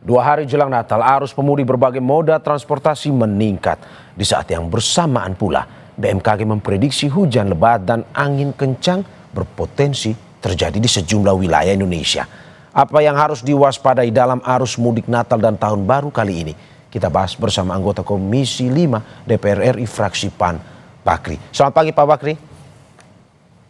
2 hari jelang Natal, arus pemudik berbagai moda transportasi meningkat. Di saat yang bersamaan pula, BMKG memprediksi hujan lebat dan angin kencang berpotensi terjadi di sejumlah wilayah Indonesia. Apa yang harus diwaspadai dalam arus mudik Natal dan Tahun Baru kali ini? Kita bahas bersama anggota Komisi 5 DPR RI fraksi PAN, Bakri. Selamat pagi Pak Bakri.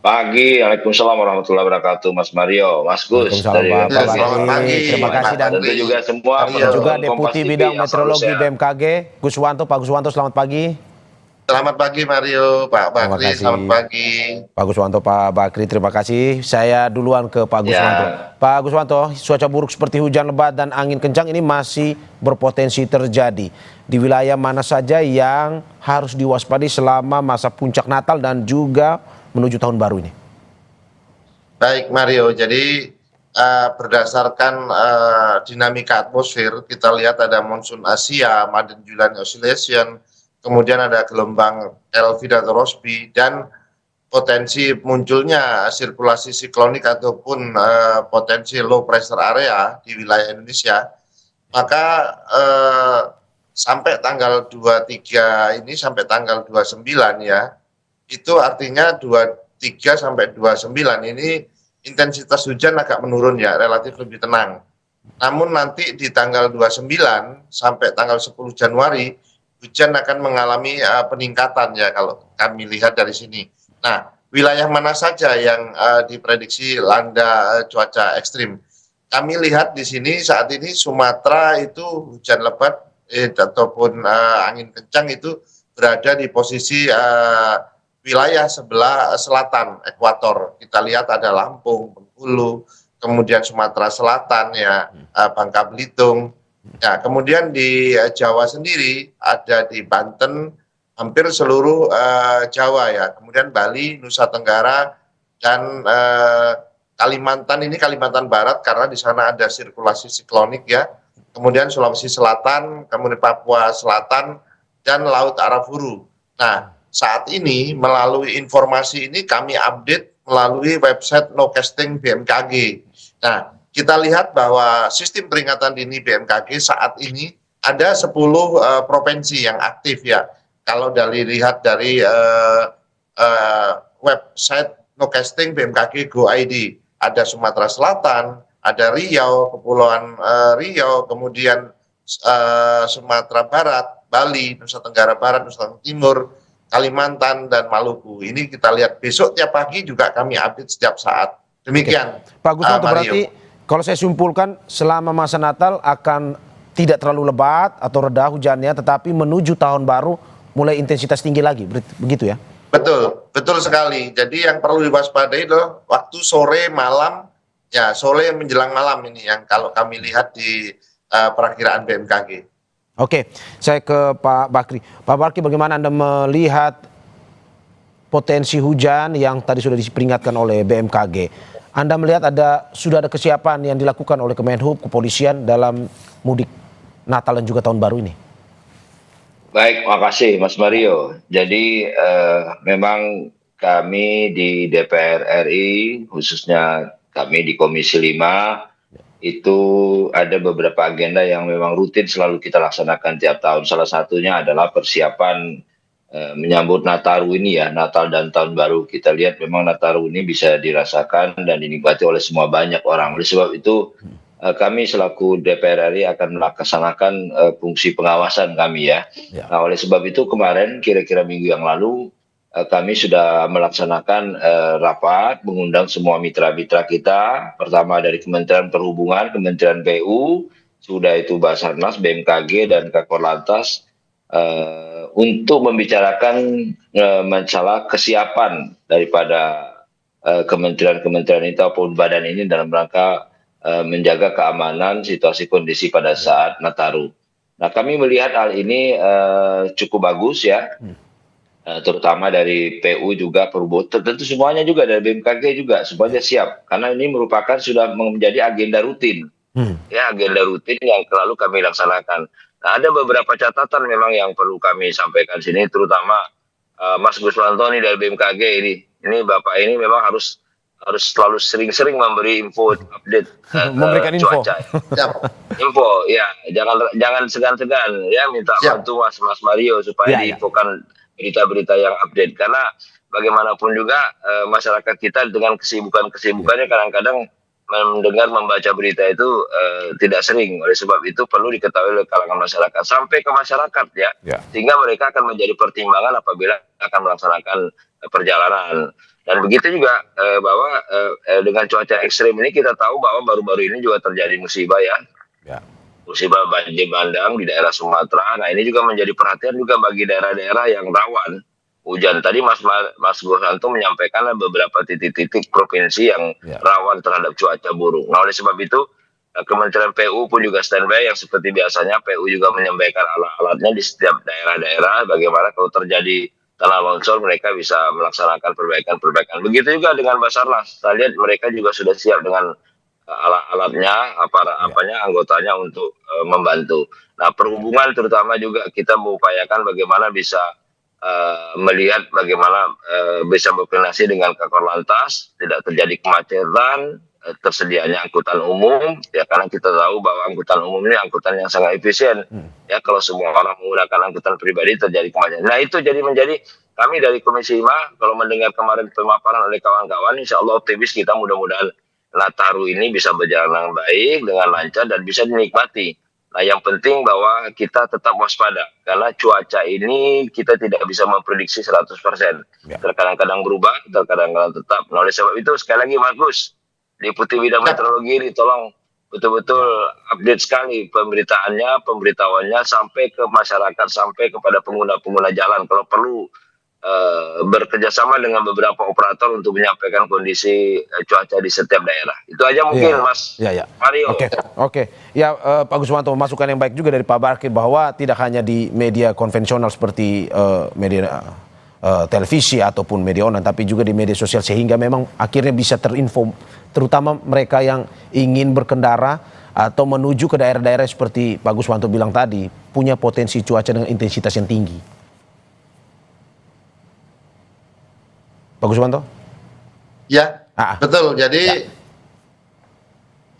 Pagi, Waalaikumsalam warahmatullahi wabarakatuh, Mas Mario, Mas Gus dari Pak Bakri. Selamat pagi. Terima kasih dan tentu juga semua juga penonton Deputi Kompas TV Bidang yang selalu Meteorologi sehat. BMKG, Guswanto. Pak Guswanto, selamat pagi. Selamat pagi Mario, Pak Terima Bakri, kasih. selamat pagi. Pak Guswanto, Pak Bakri, terima kasih. Saya duluan ke Pak Guswanto. Pak Guswanto, cuaca buruk seperti hujan lebat dan angin kencang ini masih berpotensi terjadi. Di wilayah mana saja yang harus diwaspadai selama masa puncak Natal dan juga menuju tahun baru ini? Baik Mario, jadi berdasarkan dinamika atmosfer, kita lihat ada monsoon Asia, Madden-Julian Oscillation, kemudian ada gelombang Elvira atau Rossby, dan potensi munculnya sirkulasi siklonik ataupun potensi low pressure area di wilayah Indonesia. Maka sampai tanggal 23 ini sampai tanggal 29 ya, itu artinya 23 sampai 29 ini intensitas hujan agak menurun ya, relatif lebih tenang. Namun nanti di tanggal 29 sampai tanggal 10 Januari hujan akan mengalami peningkatan ya kalau kami lihat dari sini. Nah, wilayah mana saja yang diprediksi landa cuaca ekstrim? Kami lihat di sini saat ini Sumatera itu hujan lebat ataupun angin kencang itu berada di posisi wilayah sebelah selatan ekuator. Kita lihat ada Lampung, Bengkulu, kemudian Sumatera Selatan ya, Bangka Belitung. Ya, kemudian di Jawa sendiri ada di Banten, hampir seluruh Jawa ya. Kemudian Bali, Nusa Tenggara dan Kalimantan ini Kalimantan Barat karena di sana ada sirkulasi siklonik ya. Kemudian Sulawesi Selatan, kemudian Papua Selatan dan Laut Arafuru. Nah, saat ini melalui informasi ini kami update melalui website Nocasting BMKG. Nah, kita lihat bahwa sistem peringatan dini BMKG saat ini ada 10 provinsi yang aktif ya. Kalau lihat dari website Nocasting BMKG Go ID, ada Sumatera Selatan, ada Riau, Kepulauan Riau, kemudian Sumatera Barat, Bali, Nusa Tenggara Barat, Nusa Tenggara Timur, Kalimantan dan Maluku. Ini kita lihat besok tiap pagi juga kami update setiap saat. Demikian. Pak Guswanto, berarti kalau saya simpulkan selama masa Natal akan tidak terlalu lebat atau reda hujannya, tetapi menuju tahun baru mulai intensitas tinggi lagi, begitu ya? Betul, betul sekali. Jadi yang perlu diwaspadai loh waktu sore malam, ya sore menjelang malam ini yang kalau kami lihat di perakiraan BMKG. Oke, saya ke Pak Bakri. Pak Bakri, bagaimana Anda melihat potensi hujan yang tadi sudah diperingatkan oleh BMKG? Anda melihat sudah ada kesiapan yang dilakukan oleh Kemenhub, kepolisian dalam mudik Natal dan juga Tahun Baru ini? Baik, makasih Mas Mario. Jadi memang kami di DPR RI, khususnya kami di Komisi 5, itu ada beberapa agenda yang memang rutin selalu kita laksanakan tiap tahun. Salah satunya adalah persiapan menyambut Nataru ini ya, Natal dan Tahun Baru. Kita lihat memang Nataru ini bisa dirasakan dan dinikmati oleh semua banyak orang. Oleh sebab itu kami selaku DPR RI akan melaksanakan fungsi pengawasan kami ya. Nah, oleh sebab itu kemarin kira-kira minggu yang lalu kami sudah melaksanakan rapat mengundang semua mitra-mitra kita, pertama dari Kementerian Perhubungan, Kementerian PU, sudah itu Basarnas, BMKG, dan Kakor Lantas, untuk membicarakan masalah kesiapan daripada kementerian-kementerian itu ataupun badan ini dalam rangka menjaga keamanan situasi kondisi pada saat Nataru. Nah, kami melihat hal ini cukup bagus ya. Terutama dari PU juga Perhubungan, tentu semuanya juga dari BMKG juga semuanya siap karena ini merupakan sudah menjadi agenda rutin ya, agenda rutin yang selalu kami laksanakan. Nah, ada beberapa catatan memang yang perlu kami sampaikan sini, terutama Mas Guswanto nih dari BMKG ini Bapak ini memang harus harus selalu sering-sering memberi info update Memberikan info. cuaca. Siap. Info, ya, jangan segan-segan ya minta Siap. bantu Mas Mario supaya Ya, ya. diinfokan berita-berita yang update, karena bagaimanapun juga masyarakat kita dengan kesibukannya kadang-kadang mendengar membaca berita itu tidak sering. Oleh sebab itu perlu diketahui oleh kalangan masyarakat sampai ke masyarakat ya, Ya. sehingga mereka akan menjadi pertimbangan apabila akan melaksanakan perjalanan. Dan begitu juga bahwa dengan cuaca ekstrim ini kita tahu bahwa baru-baru ini juga terjadi musibah ya, Ya. musibah banjir bandang di daerah Sumatera. Nah ini juga menjadi perhatian juga bagi daerah-daerah yang rawan hujan. Tadi Mas Gurhanto menyampaikan beberapa titik-titik provinsi yang rawan terhadap cuaca buruk. Nah oleh sebab itu Kementerian PU pun juga standby yang seperti biasanya. PU juga menyampaikan alat-alatnya di setiap daerah-daerah bagaimana kalau terjadi tanah longsor mereka bisa melaksanakan perbaikan-perbaikan. Begitu juga dengan Basarnas. Saya lihat mereka juga sudah siap dengan alat-alatnya, anggotanya untuk membantu. Nah, perhubungan terutama juga kita mengupayakan bagaimana bisa melihat bagaimana bisa berkoordinasi dengan Kakor Lantas, tidak terjadi kemacetan, tersedianya angkutan umum, ya karena kita tahu bahwa angkutan umum ini angkutan yang sangat efisien. Ya kalau semua orang menggunakan angkutan pribadi terjadi kemacetan. Nah itu menjadi kami dari Komisi 5 kalau mendengar kemarin pemaparan oleh kawan-kawan, insya Allah optimis kita mudah-mudahan Nataru ini bisa berjalan dengan baik, dengan lancar, dan bisa dinikmati. Nah, yang penting bahwa kita tetap waspada, karena cuaca ini kita tidak bisa memprediksi 100%. Terkadang-kadang berubah, terkadang-kadang tetap. Nah, oleh sebab itu, sekali lagi, Markus, Deputi Bidang Meteorologi ini tolong betul-betul update sekali pemberitahuannya sampai ke masyarakat, sampai kepada pengguna-pengguna jalan. Kalau perlu, bekerjasama dengan beberapa operator untuk menyampaikan kondisi cuaca di setiap daerah. Itu aja mungkin Mas Mario. Oke. Ya Pak Guswanto, masukan yang baik juga dari Pak Bakri bahwa tidak hanya di media konvensional seperti media televisi ataupun media online, tapi juga di media sosial, sehingga memang akhirnya bisa terinfo, terutama mereka yang ingin berkendara atau menuju ke daerah-daerah seperti Pak Guswanto bilang tadi, punya potensi cuaca dengan intensitas yang tinggi. Pak Guswanto? Ya, betul.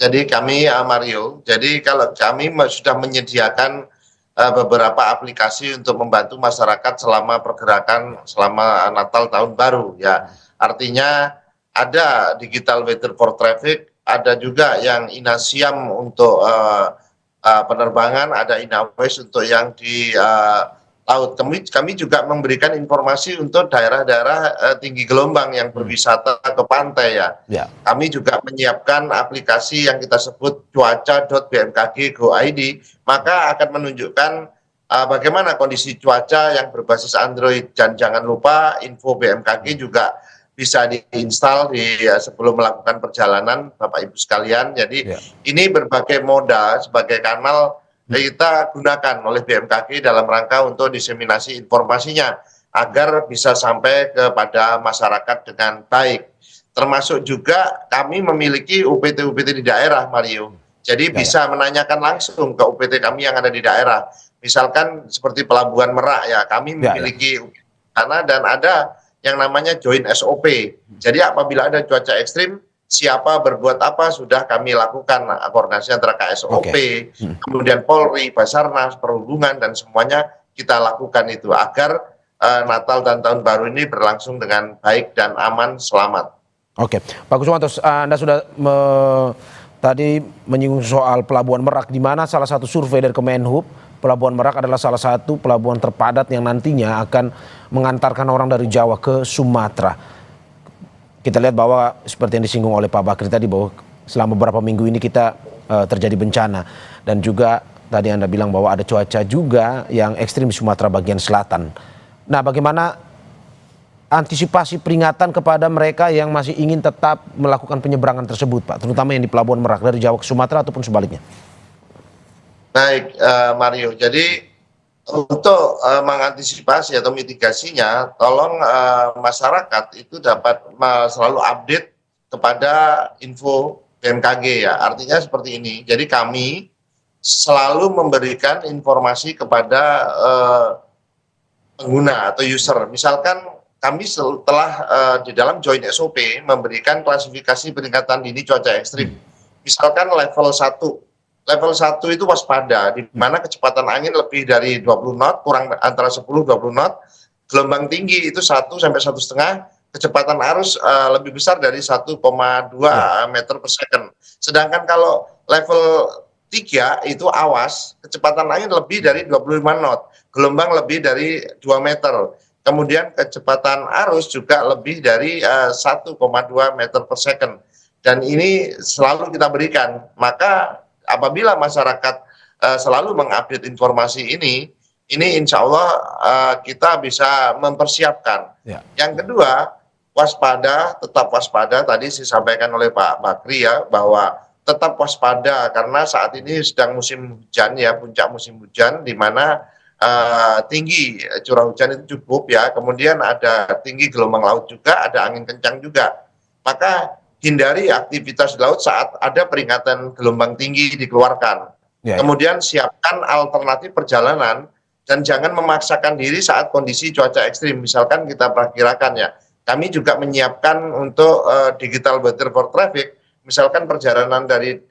Jadi kami Mario, jadi kalau kami sudah menyediakan beberapa aplikasi untuk membantu masyarakat selama pergerakan selama Natal Tahun Baru ya. Artinya ada digital weather for traffic, ada juga yang Inasiam untuk penerbangan, ada Inawes untuk yang di laut. Kami juga memberikan informasi untuk daerah-daerah tinggi gelombang yang berwisata ke pantai ya. Kami juga menyiapkan aplikasi yang kita sebut cuaca.bmkg.go.id, maka akan menunjukkan bagaimana kondisi cuaca yang berbasis Android. Dan jangan lupa info BMKG juga bisa diinstal sebelum melakukan perjalanan Bapak Ibu sekalian. Jadi ini berbagai moda sebagai kanal kita gunakan oleh BMKG dalam rangka untuk diseminasi informasinya agar bisa sampai kepada masyarakat dengan baik. Termasuk juga kami memiliki UPT-UPT di daerah, Mario. Jadi bisa menanyakan langsung ke UPT kami yang ada di daerah. Misalkan seperti Pelabuhan Merak ya, kami memiliki sana, dan ada yang namanya Join SOP. Jadi apabila ada cuaca ekstrim, siapa berbuat apa sudah kami lakukan koordinasi antara KSOP, kemudian Polri, Basarnas, Perhubungan, dan semuanya kita lakukan itu agar Natal dan Tahun Baru ini berlangsung dengan baik dan aman, selamat. Oke, Pak Guswanto, Anda sudah tadi menyinggung soal Pelabuhan Merak, di mana salah satu survei dari Kemenhub, Pelabuhan Merak adalah salah satu pelabuhan terpadat yang nantinya akan mengantarkan orang dari Jawa ke Sumatera. Kita lihat bahwa seperti yang disinggung oleh Pak Bakri tadi, bahwa selama beberapa minggu ini kita terjadi bencana. Dan juga tadi Anda bilang bahwa ada cuaca juga yang ekstrim di Sumatera bagian selatan. Nah, bagaimana antisipasi peringatan kepada mereka yang masih ingin tetap melakukan penyeberangan tersebut, Pak? Terutama yang di Pelabuhan Merak dari Jawa ke Sumatera ataupun sebaliknya. Baik, Mario. Jadi untuk mengantisipasi atau mitigasinya, tolong masyarakat itu dapat selalu update kepada info BMKG ya. Artinya seperti ini. Jadi kami selalu memberikan informasi kepada pengguna atau user. Misalkan kami telah di dalam Joint SOP memberikan klasifikasi peringatan dini cuaca ekstrim. Misalkan level 1. Level 1 itu waspada, di mana kecepatan angin lebih dari 20 knot, kurang antara 10-20 knot, gelombang tinggi itu 1 sampai 1,5, kecepatan arus lebih besar dari 1,2 meter per second. Sedangkan kalau level 3 itu awas, kecepatan angin lebih dari 25 knot, gelombang lebih dari 2 meter. Kemudian kecepatan arus juga lebih dari 1,2 meter per second. Dan ini selalu kita berikan. Maka apabila masyarakat selalu mengupdate informasi ini insya Allah kita bisa mempersiapkan. Ya. Yang kedua, waspada, tetap waspada. Tadi disampaikan oleh Pak Bakri ya, bahwa tetap waspada karena saat ini sedang musim hujan ya, puncak musim hujan, di mana tinggi curah hujan itu cukup ya, kemudian ada tinggi gelombang laut juga, ada angin kencang juga. Maka hindari aktivitas di laut saat ada peringatan gelombang tinggi dikeluarkan. Kemudian siapkan alternatif perjalanan dan jangan memaksakan diri saat kondisi cuaca ekstrim. Misalkan kita perkirakan ya, kami juga menyiapkan untuk digital weather for traffic. Misalkan perjalanan dari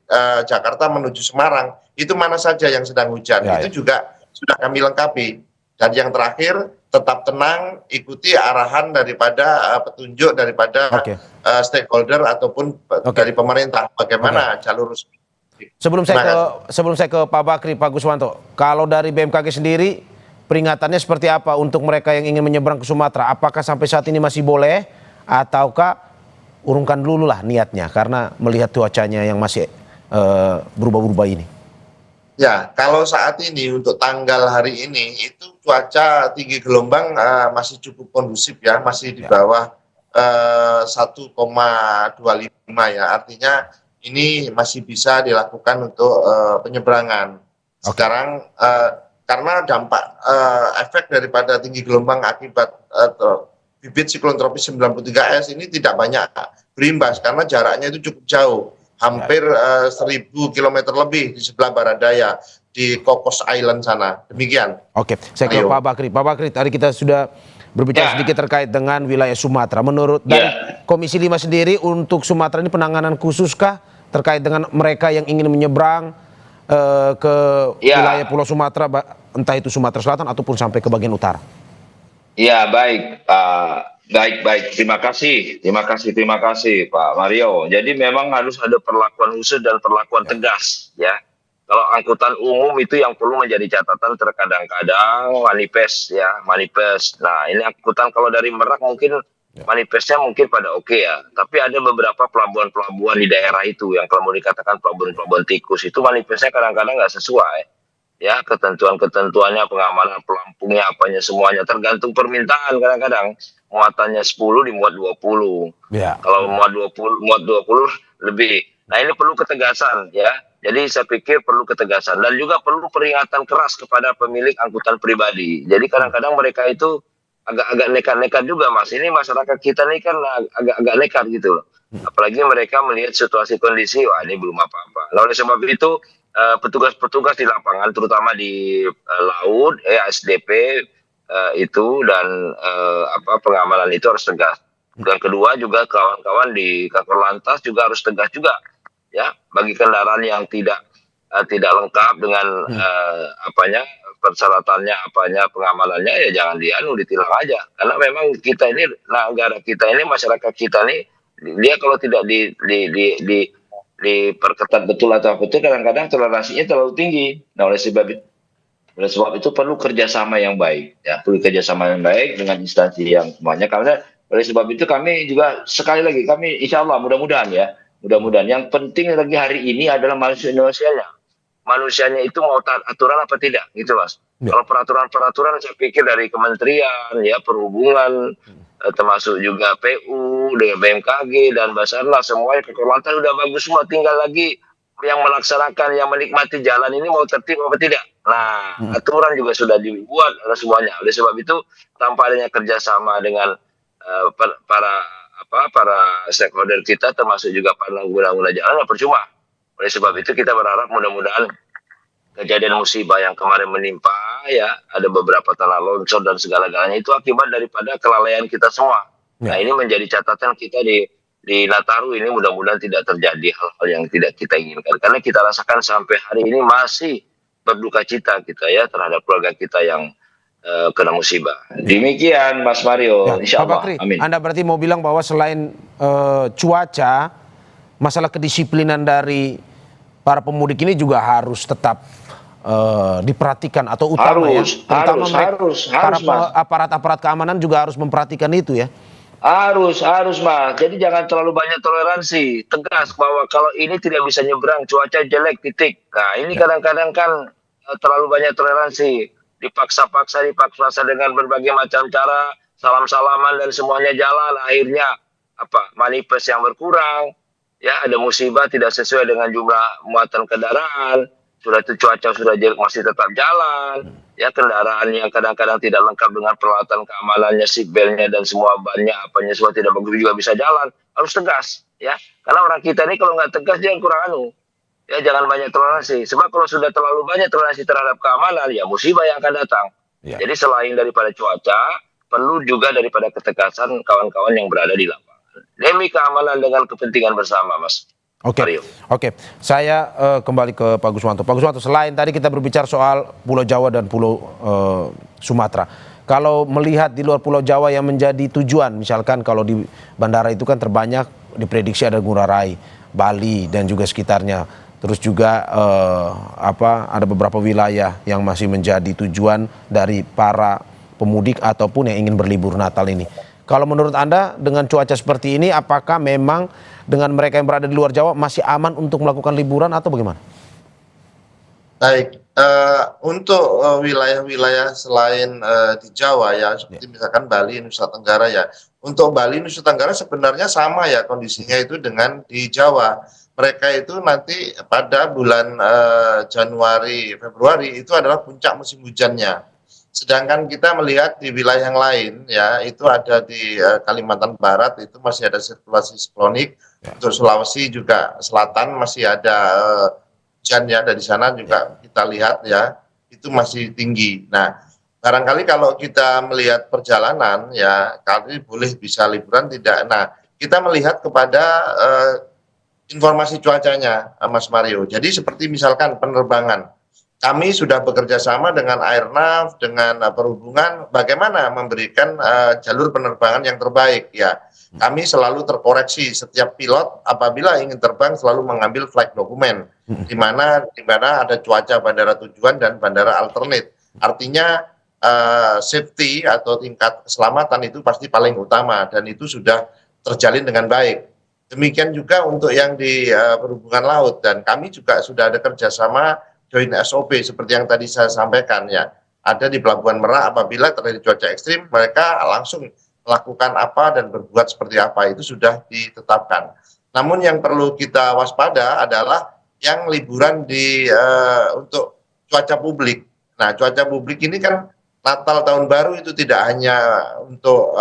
Jakarta menuju Semarang, itu mana saja yang sedang hujan, itu juga sudah kami lengkapi. Dan yang terakhir, tetap tenang, ikuti arahan daripada petunjuk daripada stakeholder ataupun dari pemerintah bagaimana jalur resmi. Sebelum saya ke Pak Bakri, Pak Guswanto, kalau dari BMKG sendiri peringatannya seperti apa untuk mereka yang ingin menyeberang ke Sumatera? Apakah sampai saat ini masih boleh ataukah urungkan dulu lah niatnya karena melihat cuacanya yang masih berubah-ubah ini? Ya, kalau saat ini untuk tanggal hari ini itu cuaca tinggi gelombang masih cukup kondusif ya, masih di bawah 1,25 ya, artinya ini masih bisa dilakukan untuk penyeberangan. Sekarang karena dampak efek daripada tinggi gelombang akibat bibit siklon tropis 93S ini tidak banyak berimbas karena jaraknya itu cukup jauh. Hampir 1.000 km lebih di sebelah barat daya di Cocos Island sana. Demikian. Oke, saya ke Pak Bakri. Pak Bakri, tadi kita sudah berbicara sedikit terkait dengan wilayah Sumatera. Menurut dari Komisi 5 sendiri untuk Sumatera ini penanganan khususkah terkait dengan mereka yang ingin menyeberang ke wilayah Pulau Sumatera, entah itu Sumatera Selatan ataupun sampai ke bagian utara? Ya, baik. Baik. Terima kasih Pak Mario. Jadi memang harus ada perlakuan khusus dan perlakuan tegas ya. Kalau angkutan umum itu yang perlu menjadi catatan terkadang-kadang manifest. Nah, ini angkutan kalau dari Merak mungkin manifestnya mungkin pada ya. Tapi ada beberapa pelabuhan-pelabuhan di daerah itu yang kalau mau dikatakan pelabuhan-pelabuhan tikus itu manifestnya kadang-kadang nggak sesuai. Ya, ketentuannya, pengamanan pelampungnya, apanya semuanya tergantung permintaan. Kadang-kadang muatannya 10 dimuat 20. Kalau muat 20 lebih. Nah, ini perlu ketegasan ya. Jadi saya pikir perlu ketegasan dan juga perlu peringatan keras kepada pemilik angkutan pribadi. Jadi kadang-kadang mereka itu agak nekat-nekat juga, Mas. Ini masyarakat kita ini kan agak nekat gitu loh. Apalagi mereka melihat situasi kondisi, wah ini belum apa-apa. Nah, oleh sebab itu petugas-petugas di lapangan terutama di laut SDP itu dan pengamalan itu harus tegas. Dan kedua juga kawan-kawan di Kakor Lantas juga harus tegas juga ya bagi kendaraan yang tidak lengkap dengan persyaratannya pengamalannya ya jangan ditilang aja karena memang kita ini negara kita ini masyarakat kita ini dia kalau tidak diperketat betul atau apa itu kadang-kadang toleransinya terlalu tinggi. Nah oleh sebab itu perlu kerjasama yang baik ya, dengan instansi yang semuanya. Karena oleh sebab itu kami juga sekali lagi kami insya Allah mudah-mudahan yang penting lagi hari ini adalah manusianya itu mau taat aturan apa tidak gitu Mas. Kalau peraturan saya pikir dari kementerian ya perhubungan termasuk juga PU dengan BMKG dan Basarnas semuanya kekorlantas sudah bagus semua, tinggal lagi yang melaksanakan, yang menikmati jalan ini mau tertib apa tidak. Nah, aturan juga sudah dibuat oleh semuanya. Oleh sebab itu tanpa adanya kerjasama dengan para stakeholder kita termasuk juga para pengguna jalan percuma. Oleh sebab itu kita berharap mudah-mudahan kejadian musibah yang kemarin menimpa ya, ada beberapa tanah longsor dan segala-galanya itu akibat daripada kelalaian kita semua. Nah, Ya. ini menjadi catatan kita di Nataru ini, mudah-mudahan tidak terjadi hal-hal yang tidak kita inginkan. Karena kita rasakan sampai hari ini masih berduka cita kita ya terhadap keluarga kita yang kena musibah. Demikian Mas Ya, Mario, insya Pak Allah. Bakri, Amin. Anda berarti mau bilang bahwa selain cuaca, masalah kedisiplinan dari para pemudik ini juga harus tetap diperhatikan atau utama Harus, ya, terutama para Mas. aparat-aparat keamanan juga harus memperhatikan itu ya. Harus Mas. Jadi jangan terlalu banyak toleransi. Tegas bahwa kalau ini tidak bisa nyebrang, cuaca jelek, titik. Nah, ini Ya. kadang-kadang kan terlalu banyak toleransi. Dipaksa-paksa dengan berbagai macam cara, salam-salaman dan semuanya jalan. Akhirnya manifest yang berkurang. Ya, ada musibah tidak sesuai dengan jumlah muatan kendaraan. Sudah itu cuaca sudah jelek masih tetap jalan. Ya, kendaraan yang kadang-kadang tidak lengkap dengan peralatan keamanannya, seatbeltnya dan semua bannya, apanya semua tidak bagus juga bisa jalan. Harus tegas, ya. Karena orang kita ini kalau nggak tegas dia kurang ya, jangan banyak toleransi. Sebab kalau sudah terlalu banyak toleransi terhadap keamanan, ya musibah yang akan datang. Ya. Jadi selain daripada cuaca, perlu juga daripada ketegasan kawan-kawan yang berada di lapangan. Demi keamanan dengan kepentingan bersama, Mas. Oke, Mario. oke. Saya kembali ke Pak Guswanto. Pak Guswanto, selain tadi kita berbicara soal Pulau Jawa dan Pulau Sumatera, kalau melihat di luar Pulau Jawa yang menjadi tujuan, misalkan kalau di bandara itu kan terbanyak diprediksi ada Ngurah Rai, Bali dan juga sekitarnya. Terus juga ada beberapa wilayah yang masih menjadi tujuan dari para pemudik ataupun yang ingin berlibur Natal ini. Kalau menurut Anda dengan cuaca seperti ini, apakah memang dengan mereka yang berada di luar Jawa masih aman untuk melakukan liburan atau bagaimana? Baik, untuk wilayah-wilayah selain di Jawa ya, seperti misalkan Bali, Nusa Tenggara ya. Untuk Bali, Nusa Tenggara sebenarnya sama ya kondisinya itu dengan di Jawa. Mereka itu nanti pada bulan Januari, Februari itu adalah puncak musim hujannya. Sedangkan kita melihat di wilayah yang lain ya, itu ada di Kalimantan Barat itu masih ada sirkulasi siklonik. Untuk Sulawesi juga Selatan masih ada hujan ya, dari sana juga kita lihat ya itu masih tinggi. Nah, barangkali kalau kita melihat perjalanan ya, kali boleh bisa liburan tidak. Nah, kita melihat kepada informasi cuacanya, Mas Mario. Jadi seperti misalkan penerbangan. Kami sudah bekerja sama dengan Airnav, dengan perhubungan, bagaimana memberikan jalur penerbangan yang terbaik ya. Kami selalu terkoreksi setiap pilot apabila ingin terbang selalu mengambil flight document, di mana ada cuaca bandara tujuan dan bandara alternate. Artinya safety atau tingkat keselamatan itu pasti paling utama dan itu sudah terjalin dengan baik. Demikian juga untuk yang di perhubungan laut, dan kami juga sudah ada kerjasama joint SOP seperti yang tadi saya sampaikan ya. Ada di Pelabuhan Merak apabila terjadi cuaca ekstrim, mereka langsung melakukan apa dan berbuat seperti apa, itu sudah ditetapkan. Namun yang perlu kita waspada adalah yang liburan untuk cuaca publik. Nah, cuaca publik ini kan Natal Tahun Baru itu tidak hanya untuk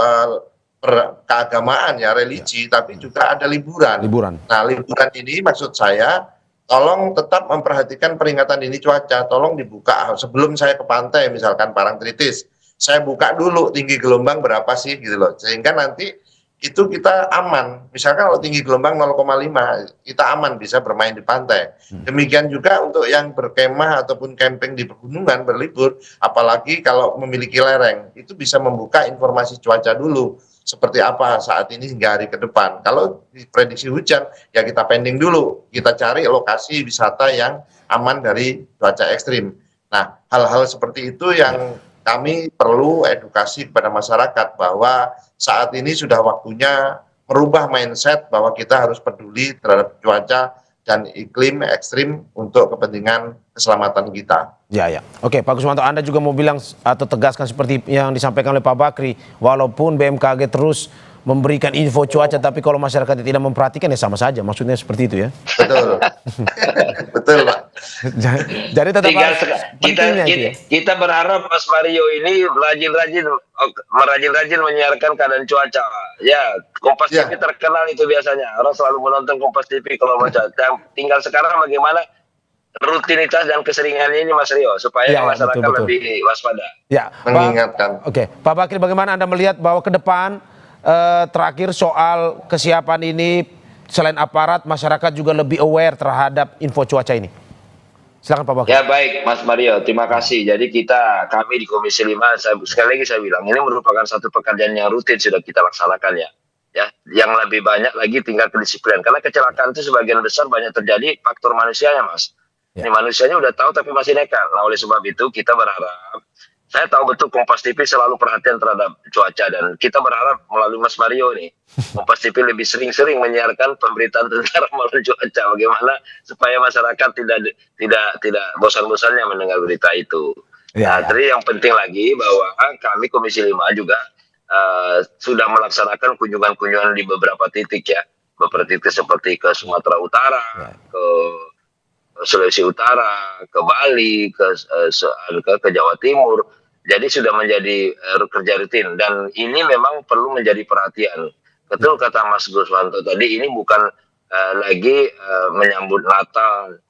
keagamaan ya, religi, tapi juga ada liburan. Nah, liburan ini maksud saya tolong tetap memperhatikan peringatan dini cuaca, tolong dibuka sebelum saya ke pantai misalkan Parangtritis. Saya buka dulu tinggi gelombang berapa sih gitu loh. Sehingga nanti itu kita aman. Misalkan kalau tinggi gelombang 0,5, kita aman bisa bermain di pantai. Demikian juga untuk yang berkemah ataupun camping di pegunungan berlibur, apalagi kalau memiliki lereng, itu bisa membuka informasi cuaca dulu. Seperti apa saat ini hingga hari ke depan. Kalau diprediksi hujan, ya kita pending dulu. Kita cari lokasi wisata yang aman dari cuaca ekstrim. Nah, hal-hal seperti itu yang kami perlu edukasi kepada masyarakat bahwa saat ini sudah waktunya merubah mindset bahwa kita harus peduli terhadap cuaca dan iklim ekstrim untuk kepentingan keselamatan kita. Ya. Oke, Pak Guswanto, Anda juga mau bilang atau tegaskan seperti yang disampaikan oleh Pak Bakri, walaupun BMKG terus memberikan info cuaca, tapi kalau masyarakat tidak memperhatikan ya sama saja, maksudnya seperti itu ya? Betul, betul Pak. Jadi tetap harus pentingnya itu ya? Kita berharap Mas Mario ini rajin-rajin menyiarkan keadaan cuaca. Ya, Kompas TV terkenal itu biasanya. Orang selalu menonton Kompas TV kalau baca. Tinggal sekarang bagaimana rutinitas dan keseringannya ini Mas Rio, supaya Ya, masyarakat betul. lebih waspada. Ya, Mengingatkan. Oke, Pak Bakri, bagaimana Anda melihat bahwa ke depan terakhir soal kesiapan ini, selain aparat, masyarakat juga lebih aware terhadap info cuaca ini? Silakan Pak Bakri. Ya baik Mas Mario, terima kasih. Jadi kami di Komisi 5, sekali lagi saya bilang, ini merupakan satu pekerjaan yang rutin sudah kita laksanakan ya. Ya, yang lebih banyak lagi tinggal kedisiplinan. Karena kecelakaan itu sebagian besar banyak terjadi faktor manusianya, Mas. Ya. Ini manusianya udah tahu tapi masih nekat. Nah, oleh sebab itu kita berharap, saya tahu betul Kompas TV selalu perhatian terhadap cuaca, dan kita berharap melalui Mas Mario nih, Kompas TV lebih sering-sering menyiarkan pemberitaan tentang ramalan cuaca, bagaimana supaya masyarakat tidak bosan-bosannya mendengar berita itu. Ya, Nah, Tri, yang penting lagi bahwa kami Komisi 5 juga sudah melaksanakan kunjungan-kunjungan di beberapa titik ya, beberapa titik seperti ke Sumatera Utara, ke Sulawesi Utara, ke Bali, ke Jawa Timur. Jadi sudah menjadi kerja rutin, dan ini memang perlu menjadi perhatian. Betul kata Mas Guswanto tadi, ini bukan lagi menyambut Natal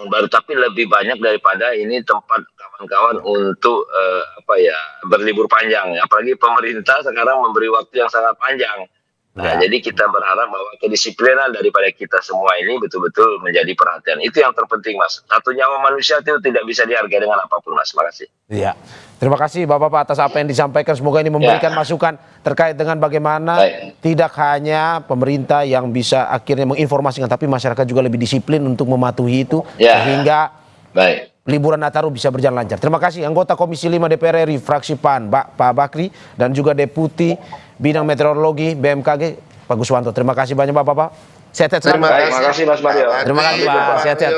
baru, tapi lebih banyak daripada ini tempat kawan-kawan untuk berlibur panjang. Apalagi pemerintah sekarang memberi waktu yang sangat panjang. Nah, jadi kita berharap bahwa kedisiplinan daripada kita semua ini betul-betul menjadi perhatian. Itu yang terpenting, Mas. Satu nyawa manusia itu tidak bisa dihargai dengan apapun, Mas. Terima kasih. Iya. Terima kasih Bapak-Bapak atas apa yang disampaikan. Semoga ini memberikan masukan terkait dengan bagaimana tidak hanya pemerintah yang bisa akhirnya menginformasikan, tapi masyarakat juga lebih disiplin untuk mematuhi itu sehingga liburan Nataru bisa berjalan lancar. Terima kasih anggota Komisi 5 DPR RI fraksi PAN Pak Bakri, dan juga Deputi Bidang Meteorologi BMKG Pak Guswanto. Terima kasih banyak Bapak-Bapak. Sehat-sehat selalu. Terima kasih Mas Mario. Terima kasih Pak. Sehat-sehat.